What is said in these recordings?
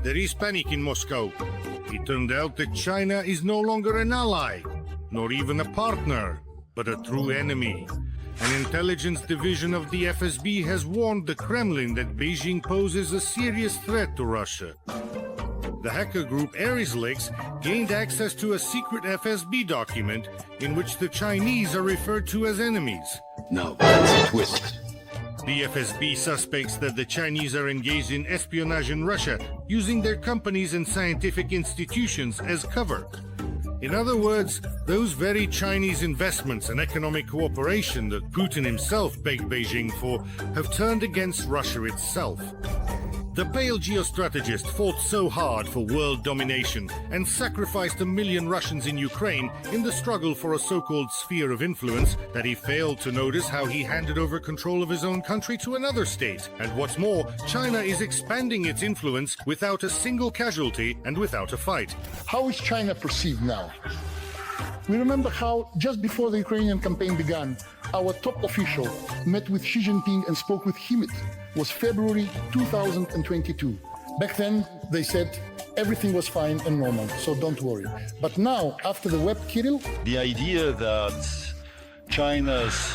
there is panic in Moscow. It turned out that China is no longer an ally, nor even a partner, but a true enemy. An intelligence division of the FSB has warned the Kremlin that Beijing poses a serious threat to Russia. The hacker group Analysts gained access to a secret FSB document in which the Chinese are referred to as enemies. No, that's a twist. The FSB suspects that the Chinese are engaged in espionage in Russia, using their companies and scientific institutions as cover. In other words, those very Chinese investments and economic cooperation that Putin himself begged Beijing for have turned against Russia itself. The pale geostrategist fought so hard for world domination and sacrificed 1 million Russians in Ukraine in the struggle for a so-called sphere of influence that he failed to notice how he handed over control of his own country to another state. And what's more, China is expanding its influence without a single casualty and without a fight. How is China perceived now? We remember how, just before the Ukrainian campaign began, our top official met with Xi Jinping and spoke with him. It was February 2022. Back then, they said everything was fine and normal, so don't worry. But now, after the web Kirill... The idea that China's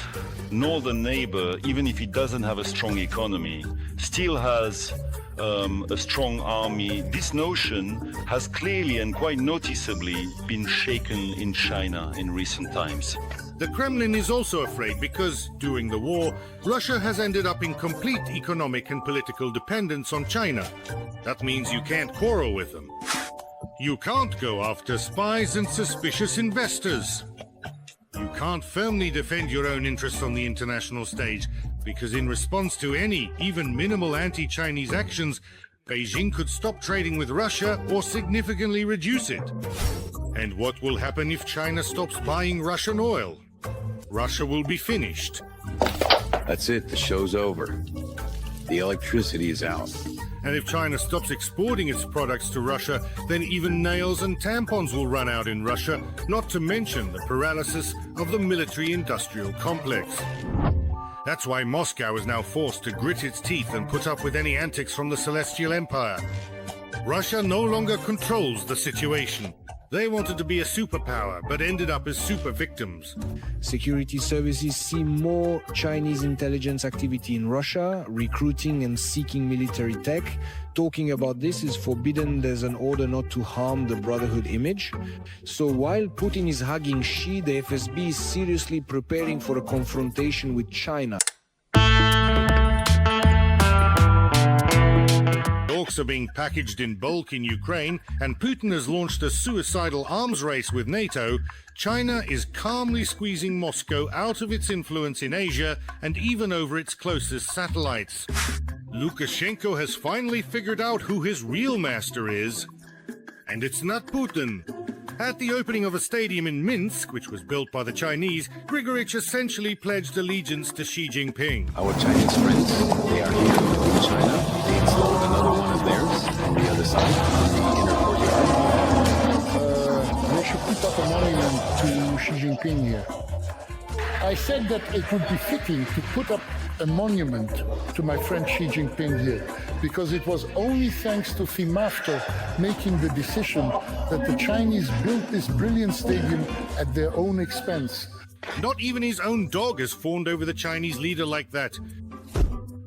northern neighbor, even if it doesn't have a strong economy, still has a strong army, this notion has clearly and quite noticeably been shaken in China in recent times. The Kremlin is also afraid because, during the war, Russia has ended up in complete economic and political dependence on China. That means you can't quarrel with them. You can't go after spies and suspicious investors. You can't firmly defend your own interests on the international stage, because in response to any, even minimal anti-Chinese actions, Beijing could stop trading with Russia or significantly reduce it. And what will happen if China stops buying Russian oil? Russia will be finished. That's it, the show's over. The electricity is out. And if China stops exporting its products to Russia, then even nails and tampons will run out in Russia, not to mention the paralysis of the military-industrial complex. That's why Moscow is now forced to grit its teeth and put up with any antics from the Celestial Empire. Russia no longer controls the situation. They wanted to be a superpower, but ended up as super victims. Security services see more Chinese intelligence activity in Russia, recruiting and seeking military tech. Talking about this is forbidden. There's an order not to harm the Brotherhood image. So while Putin is hugging Xi, the FSB is seriously preparing for a confrontation with China. Orcs are being packaged in bulk in Ukraine, and Putin has launched a suicidal arms race with NATO. China is calmly squeezing Moscow out of its influence in Asia and even over its closest satellites. Lukashenko has finally figured out who his real master is. And it's not Putin. At the opening of a stadium in Minsk, which was built by the Chinese, Grigorich essentially pledged allegiance to Xi Jinping. Our Chinese friends, they are here in China. They installed another one of theirs on the other side, on the inner courtyard. They should put up a monument to Xi Jinping here. I said that it would be fitting to put up a monument to my friend Xi Jinping here, because it was only thanks to him after making the decision that the Chinese built this brilliant stadium at their own expense. Not even his own dog has fawned over the Chinese leader like that.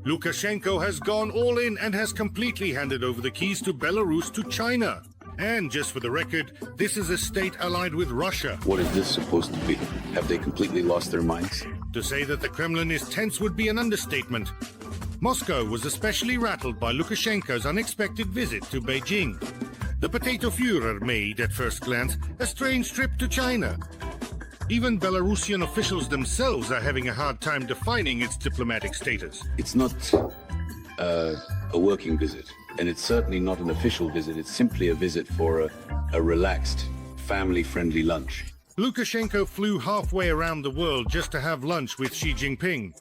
Lukashenko has gone all in and has completely handed over the keys to Belarus to China. And just for the record, this is a state allied with Russia. What is this supposed to be? Have they completely lost their minds? To say that the Kremlin is tense would be an understatement. Moscow was especially rattled by Lukashenko's unexpected visit to Beijing. The potato Führer made, at first glance, a strange trip to China. Even Belarusian officials themselves are having a hard time defining its diplomatic status. It's not a working visit, and it's certainly not an official visit. It's simply a visit for a relaxed, family-friendly lunch. Lukashenko flew halfway around the world just to have lunch with Xi Jinping.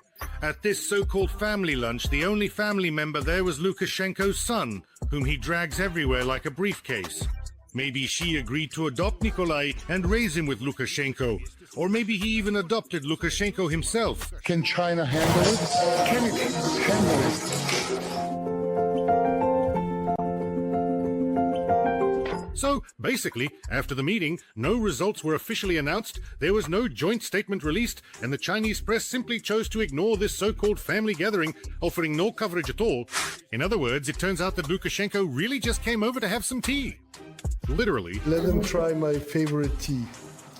At this so-called family lunch, the only family member there was Lukashenko's son, whom he drags everywhere like a briefcase. Maybe Xi agreed to adopt Nikolai and raise him with Lukashenko. Or maybe he even adopted Lukashenko himself. Can China handle it? Can it handle it? Basically, after the meeting, no results were officially announced, there was no joint statement released, and the Chinese press simply chose to ignore this so-called family gathering, offering no coverage at all. In other words, it turns out that Lukashenko really just came over to have some tea. Literally. Let them try my favorite tea.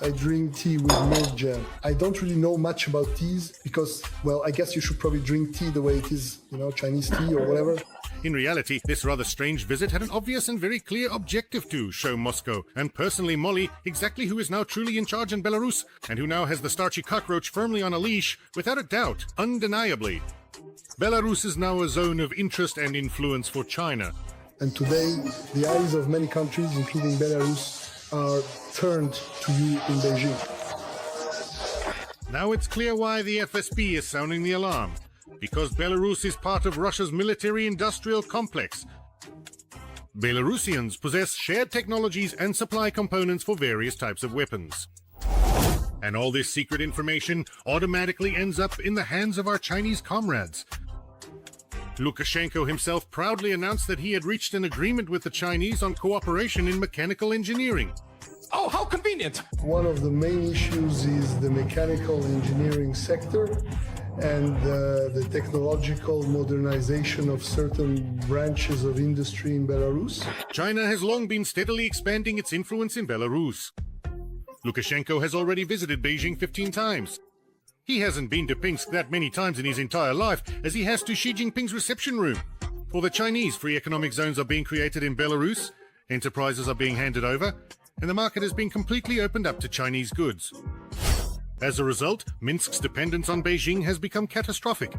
I drink tea with milk jam. I don't really know much about teas because, well, I guess you should probably drink tea the way it is, Chinese tea or whatever. In reality, this rather strange visit had an obvious and very clear objective to show Moscow, and personally Molly, exactly who is now truly in charge in Belarus, and who now has the starchy cockroach firmly on a leash, without a doubt, undeniably. Belarus is now a zone of interest and influence for China. And today, the eyes of many countries, including Belarus, are turned to you in Beijing. Now it's clear why the FSB is sounding the alarm. Because Belarus is part of Russia's military-industrial complex. Belarusians possess shared technologies and supply components for various types of weapons. And all this secret information automatically ends up in the hands of our Chinese comrades. Lukashenko himself proudly announced that he had reached an agreement with the Chinese on cooperation in mechanical engineering. Oh, how convenient! One of the main issues is the mechanical engineering sector and the technological modernization of certain branches of industry in Belarus. China has long been steadily expanding its influence in Belarus. Lukashenko has already visited Beijing 15 times. He hasn't been to Pinsk that many times in his entire life as he has to Xi Jinping's reception room. For the Chinese, free economic zones are being created in Belarus, enterprises are being handed over, and the market has been completely opened up to Chinese goods. As a result, Minsk's dependence on Beijing has become catastrophic.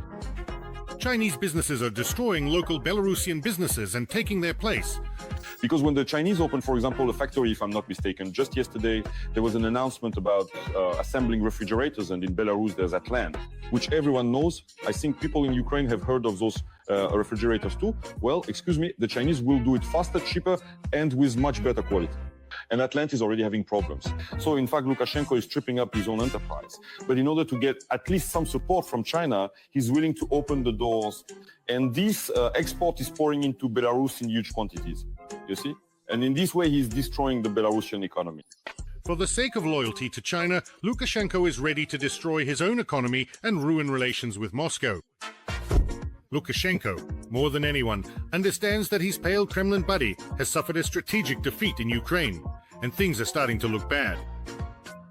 Chinese businesses are destroying local Belarusian businesses and taking their place. Because when the Chinese opened, for example, a factory, if I'm not mistaken, just yesterday, there was an announcement about assembling refrigerators, and in Belarus there's that land, which everyone knows. I think people in Ukraine have heard of those refrigerators too. Well, excuse me, the Chinese will do it faster, cheaper, and with much better quality. And that land is already having problems. So in fact, Lukashenko is stripping up his own enterprise. But in order to get at least some support from China, he's willing to open the doors. And this export is pouring into Belarus in huge quantities, you see? And in this way, he's destroying the Belarusian economy. For the sake of loyalty to China, Lukashenko is ready to destroy his own economy and ruin relations with Moscow. Lukashenko, more than anyone, understands that his pale Kremlin buddy has suffered a strategic defeat in Ukraine, and things are starting to look bad.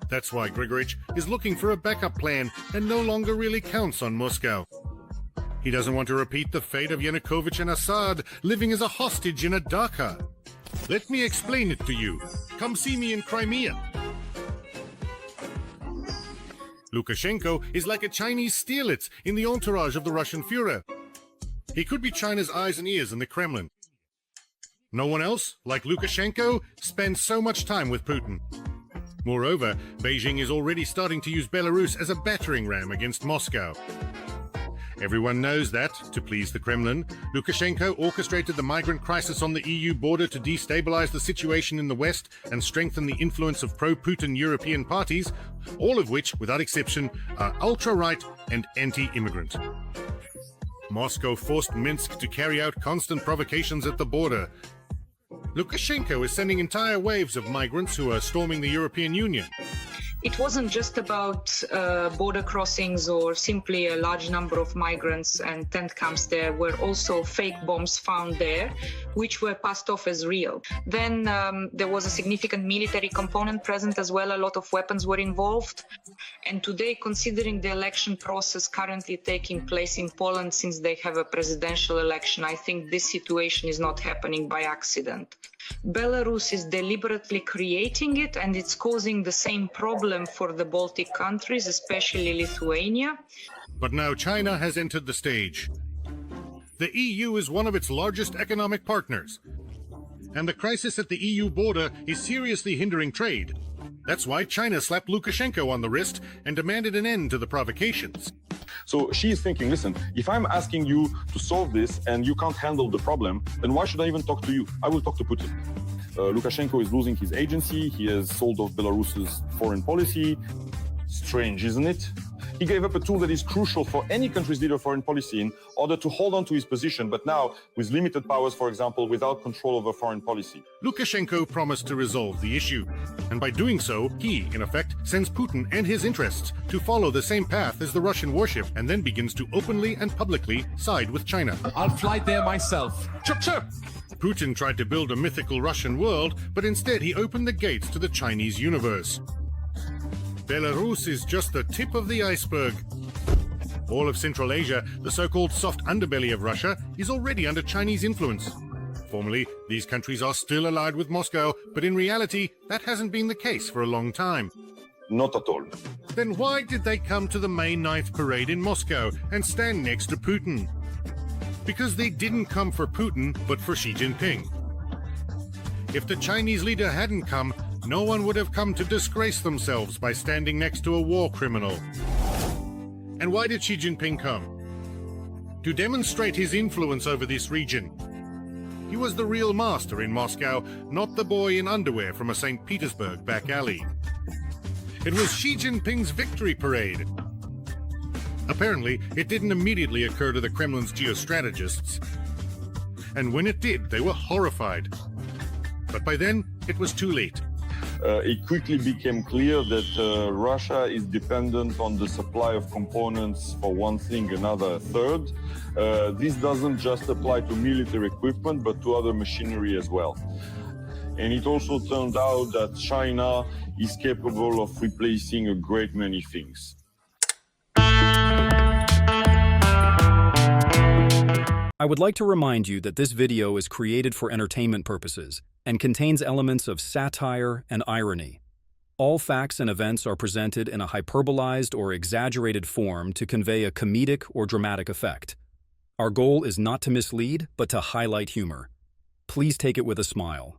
That's why Grigorich is looking for a backup plan and no longer really counts on Moscow. He doesn't want to repeat the fate of Yanukovych and Assad, living as a hostage in a dacha. Let me explain it to you. Come see me in Crimea. Lukashenko is like a Chinese Stierlitz in the entourage of the Russian Führer. He could be China's eyes and ears in the Kremlin. No one else, like Lukashenko, spends so much time with Putin. Moreover, Beijing is already starting to use Belarus as a battering ram against Moscow. Everyone knows that, to please the Kremlin, Lukashenko orchestrated the migrant crisis on the EU border to destabilize the situation in the West and strengthen the influence of pro-Putin European parties, all of which, without exception, are ultra-right and anti-immigrant. Moscow forced Minsk to carry out constant provocations at the border. Lukashenko is sending entire waves of migrants who are storming the European Union. It wasn't just about border crossings or simply a large number of migrants and tent camps. There were also fake bombs found there, which were passed off as real. Then there was a significant military component present as well. A lot of weapons were involved. And today, considering the election process currently taking place in Poland, since they have a presidential election, I think this situation is not happening by accident. Belarus is deliberately creating it, and it's causing the same problem for the Baltic countries, especially Lithuania. But now China has entered the stage. The EU is one of its largest economic partners, and the crisis at the EU border is seriously hindering trade. That's why China slapped Lukashenko on the wrist and demanded an end to the provocations. So she is thinking, listen, if I'm asking you to solve this and you can't handle the problem, then why should I even talk to you? I will talk to Putin. Lukashenko is losing his agency. He has sold off Belarus's foreign policy. Strange, isn't it? He gave up a tool that is crucial for any country's leader foreign policy in order to hold on to his position, but now with limited powers, for example, without control over foreign policy. Lukashenko promised to resolve the issue, and by doing so, he, in effect, sends Putin and his interests to follow the same path as the Russian warship, and then begins to openly and publicly side with China. I'll fly there myself. Chirp, chirp. Putin tried to build a mythical Russian world, but instead he opened the gates to the Chinese universe. Belarus is just the tip of the iceberg. All of Central Asia, the so-called soft underbelly of Russia, is already under Chinese influence. Formally, these countries are still allied with Moscow, but in reality, that hasn't been the case for a long time. Not at all. Then why did they come to the May 9th parade in Moscow and stand next to Putin? Because they didn't come for Putin, but for Xi Jinping. If the Chinese leader hadn't come, no one would have come to disgrace themselves by standing next to a war criminal. And why did Xi Jinping come? To demonstrate his influence over this region. He was the real master in Moscow, not the boy in underwear from a St. Petersburg back alley. It was Xi Jinping's victory parade. Apparently, it didn't immediately occur to the Kremlin's geostrategists. And when it did, they were horrified. But by then, it was too late. It quickly became clear that Russia is dependent on the supply of components for one thing, another third. This doesn't just apply to military equipment, but to other machinery as well. And it also turned out that China is capable of replacing a great many things. I would like to remind you that this video is created for entertainment purposes and contains elements of satire and irony. All facts and events are presented in a hyperbolized or exaggerated form to convey a comedic or dramatic effect. Our goal is not to mislead, but to highlight humor. Please take it with a smile.